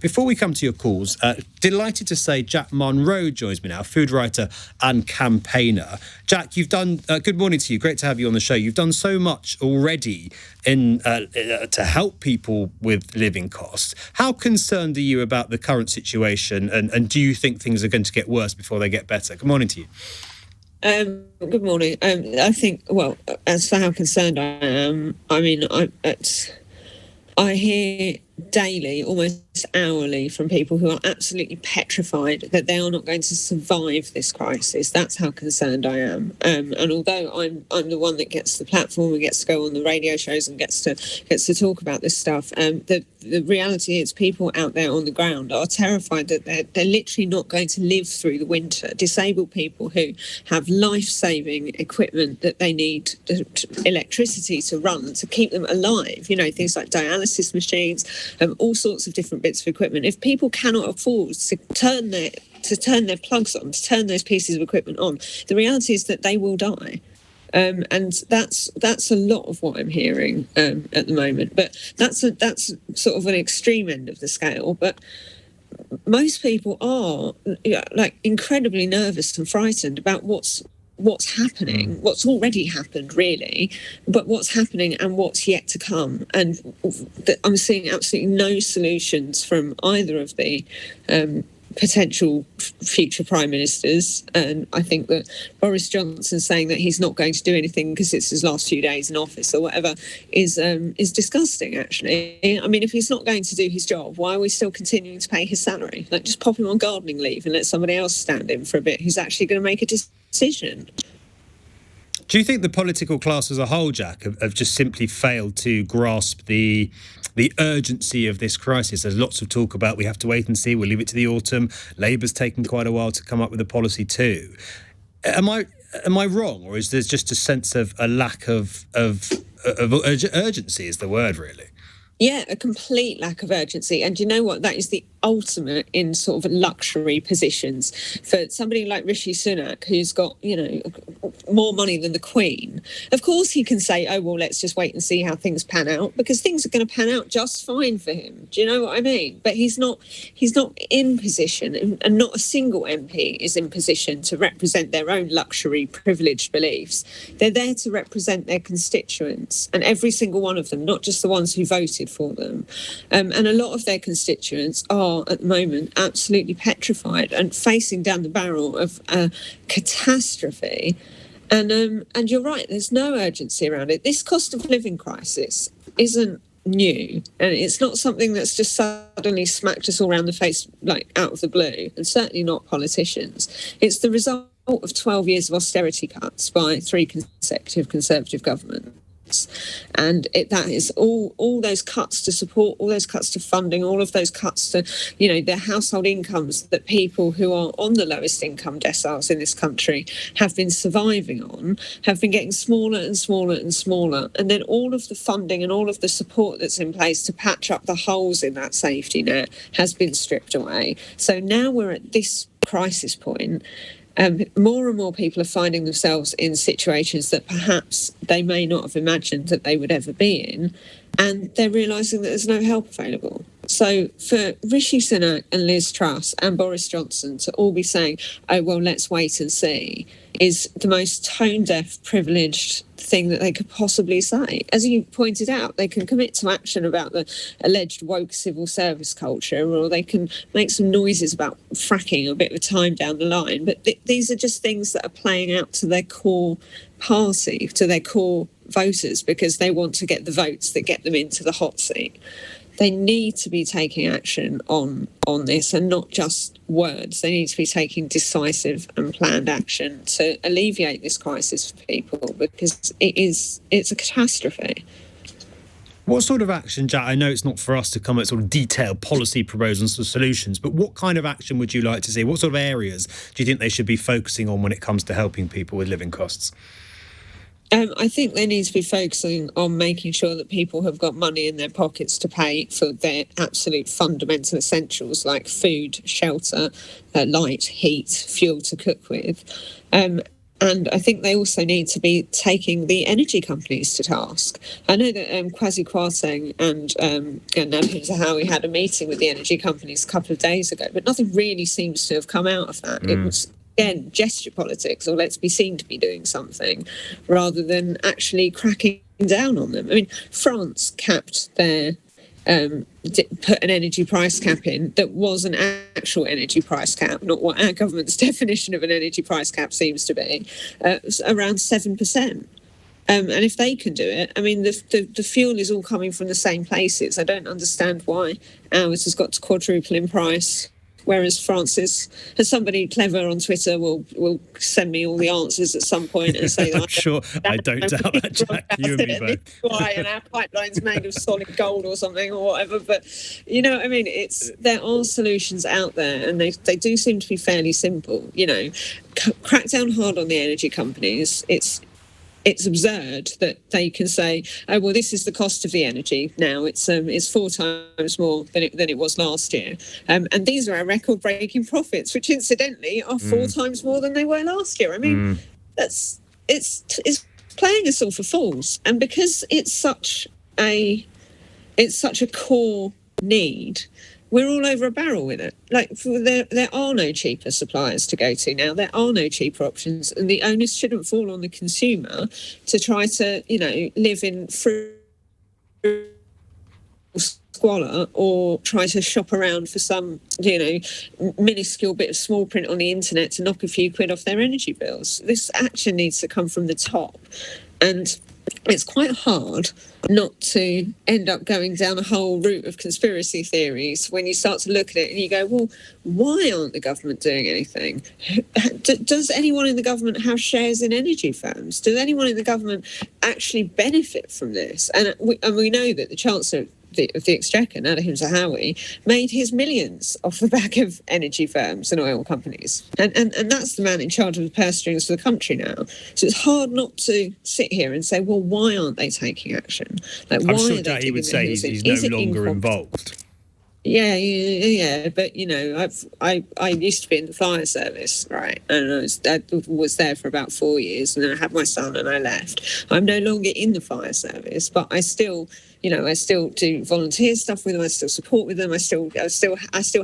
Before we come to your calls, delighted to say Jack Monroe joins me now, food writer and campaigner. Jack, you've done, good morning to you, great to have you on the show. You've done so much already to help people with living costs. How concerned are you about the current situation, and do you think things are going to get worse before they get better? Good morning to you. Good morning. I think, well, as for how concerned I am, I hear daily, almost hourly, from people who are absolutely petrified that they are not going to survive this crisis. That's how concerned I am. And although I'm the one that gets the platform and gets to go on the radio shows and gets to talk about this stuff, the reality is people out there on the ground are terrified that they're literally not going to live through the winter. Disabled people who have life-saving equipment that they need electricity to run to keep them alive. You know, things like dialysis machines. All sorts of different bits of equipment. If people cannot afford to turn their plugs on, to turn those pieces of equipment on, the reality is that they will die. And that's a lot of what I'm hearing at the moment. But that's sort of an extreme end of the scale. But most people are incredibly nervous and frightened about what's happening, what's already happened, really, but what's happening and what's yet to come. And I'm seeing absolutely no solutions from either of the potential future prime ministers. And I think that Boris Johnson saying that he's not going to do anything because it's his last few days in office or whatever is disgusting, actually. I mean, if he's not going to do his job, why are we still continuing to pay his salary? Like, just pop him on gardening leave and let somebody else stand in for a bit who's actually going to make a decision. Do you think the political class as a whole, Jack, have just simply failed to grasp the urgency of this crisis? There's lots of talk about we have to wait and see, we'll leave it to the autumn. Labour's taken quite a while to come up with a policy too. Am I wrong, or is there just a sense of a lack of urgency is the word, really? Yeah, a complete lack of urgency. And you know what? That is the ultimate in sort of luxury positions for somebody like Rishi Sunak, who's got, more money than the Queen. Of course, he can say, oh, well, let's just wait and see how things pan out, because things are going to pan out just fine for him. Do you know what I mean? But he's not in position, and not a single MP is in position to represent their own luxury, privileged beliefs. They're there to represent their constituents, and every single one of them, not just the ones who voted for them. And a lot of their constituents are at the moment absolutely petrified and facing down the barrel of a catastrophe. And you're right, there's no urgency around it. This cost of living crisis isn't new, and it's not something that's just suddenly smacked us all around the face like out of the blue, and certainly not politicians. It's the result of 12 years of austerity cuts by 3 consecutive Conservative governments. And that is all those cuts to support, all those cuts to funding, all of those cuts to, their household incomes that people who are on the lowest income deciles in this country have been surviving on, have been getting smaller and smaller and smaller. And then all of the funding and all of the support that's in place to patch up the holes in that safety net has been stripped away. So now we're at this crisis point. More and more people are finding themselves in situations that perhaps they may not have imagined that they would ever be in, and they're realising that there's no help available. So for Rishi Sunak and Liz Truss and Boris Johnson to all be saying, oh, well, let's wait and see, is the most tone-deaf, privileged thing that they could possibly say. As you pointed out, they can commit to action about the alleged woke civil service culture, or they can make some noises about fracking a bit of time down the line. But these are just things that are playing out to their core party, to their core voters, because they want to get the votes that get them into the hot seat. They need to be taking action on this, and not just words. They need to be taking decisive and planned action to alleviate this crisis for people, because it's a catastrophe. What sort of action, Jack? I know it's not for us to come at sort of detailed policy proposals or solutions, but what kind of action would you like to see? What sort of areas do you think they should be focusing on when it comes to helping people with living costs? I think they need to be focusing on making sure that people have got money in their pockets to pay for their absolute fundamental essentials like food, shelter, light, heat, fuel to cook with. And And I think they also need to be taking the energy companies to task. I know that Kwasi Kwarteng and Nadhim Zahawi had a meeting with the energy companies a couple of days ago, but nothing really seems to have come out of that. It was, again, gesture politics, or let's be seen to be doing something, rather than actually cracking down on them. I mean, France capped their put an energy price cap in that was an actual energy price cap, not what our government's definition of an energy price cap seems to be, around 7%. And if they can do it, I mean, the fuel is all coming from the same places. I don't understand why ours has got to quadruple in price, whereas France's, as somebody clever on Twitter will send me all the answers at some point and say that. I'm sure, I don't doubt that, Jack. You and me both. Why, and our pipeline's made of solid gold or something or whatever. But you know, I mean, there are solutions out there, and they do seem to be fairly simple. You know, crack down hard on the energy companies. It's absurd that they can say, "Oh, well, this is the cost of the energy now. It's 4 times more than it was last year, and these are our record-breaking profits, which incidentally are 4 times more than they were last year." I mean, it's playing us all for fools, and because it's such a core need, we're all over a barrel with it. Like, there are no cheaper suppliers to go to now. There are no cheaper options, and the onus shouldn't fall on the consumer to try to, you know, live in squalor or try to shop around for some, you know, minuscule bit of small print on the internet to knock a few quid off their energy bills. This action needs to come from the top, and it's quite hard not to end up going down a whole route of conspiracy theories when you start to look at it and you go, well, why aren't the government doing anything? Does anyone in the government have shares in energy firms? Does anyone in the government actually benefit from this? And we know that the Chancellor of the Exchequer, Nadhim Zahawi, made his millions off the back of energy firms and oil companies. And that's the man in charge of the purse strings for the country now. So it's hard not to sit here and say, well, why aren't they taking action? Like, I'm sure that he would say he's no longer involved. Yeah, but you know, I used to be in the fire service, right? And I was there for about 4 years, and then I had my son and I left. I'm no longer in the fire service, but I still do volunteer stuff with them. I still support with them. I still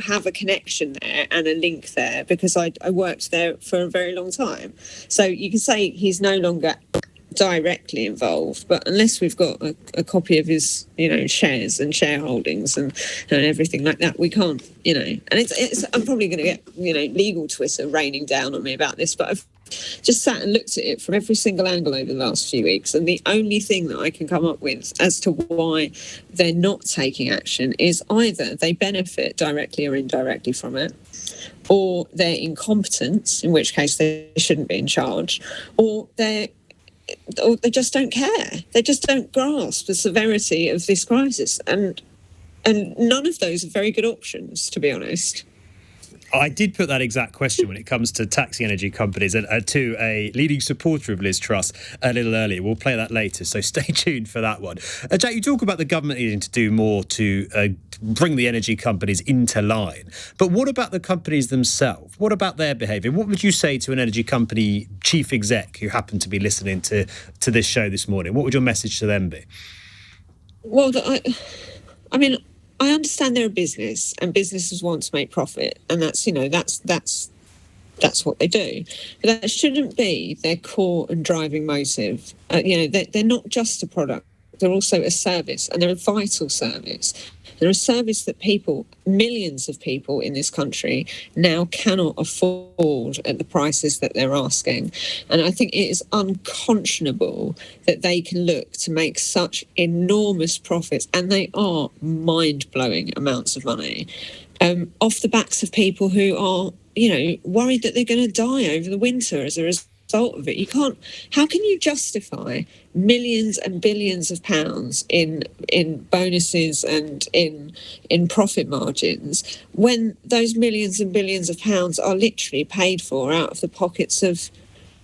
have a connection there and a link there because I worked there for a very long time. So you can say he's no longer directly involved, but unless we've got a copy of his, you know, shares and shareholdings and everything like that, we can't, you know. And it's I'm probably going to get, you know, legal Twitter raining down on me about this, but I've just sat and looked at it from every single angle over the last few weeks, and the only thing that I can come up with as to why they're not taking action is either they benefit directly or indirectly from it, or they're incompetent, in which case they shouldn't be in charge, or they just don't care. They just don't grasp the severity of this crisis. And none of those are very good options, to be honest. I did put that exact question when it comes to taxing energy companies to a leading supporter of Liz Truss a little earlier. We'll play that later, so stay tuned for that one. Jack, you talk about the government needing to do more to bring the energy companies into line. But what about the companies themselves? What about their behaviour? What would you say to an energy company chief exec who happened to be listening to this show this morning? What would your message to them be? Well, I mean, I understand they're a business and businesses want to make profit, and that's, you know, that's what they do. But that shouldn't be their core and driving motive. You know, they're not just a product. They're also a service, and they're a vital service. They're a service that millions of people in this country now cannot afford at the prices that they're asking. And I think it is unconscionable that they can look to make such enormous profits, and they are mind-blowing amounts of money, off the backs of people who are, you know, worried that they're going to die over the winter as a result of it. How can you justify millions and billions of pounds in bonuses and in profit margins when those millions and billions of pounds are literally paid for out of the pockets of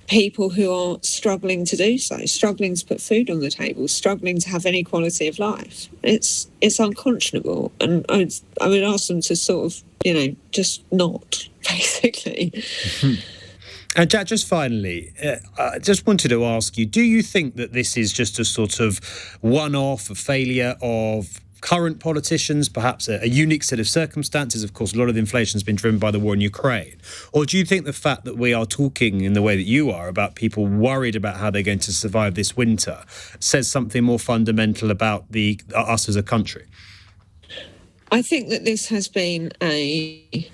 people who are struggling to do so, struggling to put food on the table, struggling to have any quality of life? It's unconscionable, and I would ask them to sort of, you know, just not, basically. And Jack, just finally, I just wanted to ask you, do you think that this is just a sort of one-off, a failure of current politicians, perhaps a unique set of circumstances? Of course, a lot of the inflation has been driven by the war in Ukraine. Or do you think the fact that we are talking in the way that you are about people worried about how they're going to survive this winter says something more fundamental about us as a country? I think that this has been an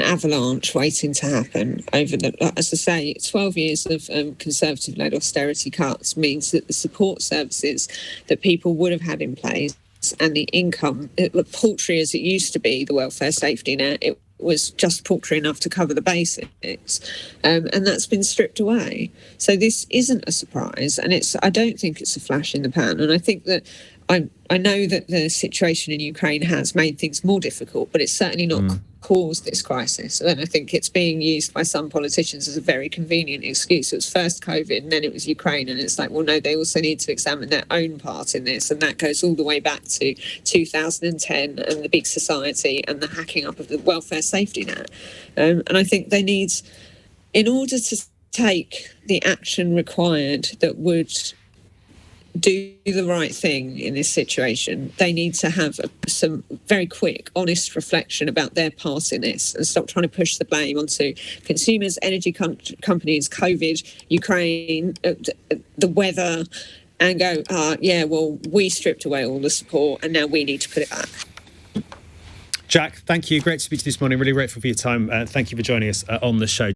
avalanche waiting to happen over as I say, 12 years of Conservative-led austerity cuts means that the support services that people would have had in place and the income, paltry as it used to be, the welfare safety net, it was just paltry enough to cover the basics, and that's been stripped away. So this isn't a surprise, and I don't think it's a flash in the pan. And I think that I know that the situation in Ukraine has made things more difficult, but it's certainly not caused this crisis. And I think it's being used by some politicians as a very convenient excuse. It was first COVID and then it was Ukraine. And it's like, well, no, they also need to examine their own part in this. And that goes all the way back to 2010 and the big society and the hacking up of the welfare safety net. And I think they need, in order to take the action required that would do the right thing in this situation, they need to have some very quick, honest reflection about their part in this and stop trying to push the blame onto consumers, energy companies, COVID, Ukraine, the weather, and go, yeah, well, we stripped away all the support and now we need to put it back. Jack, thank you. Great to speak to you this morning. Really grateful for your time. Thank you for joining us on the show.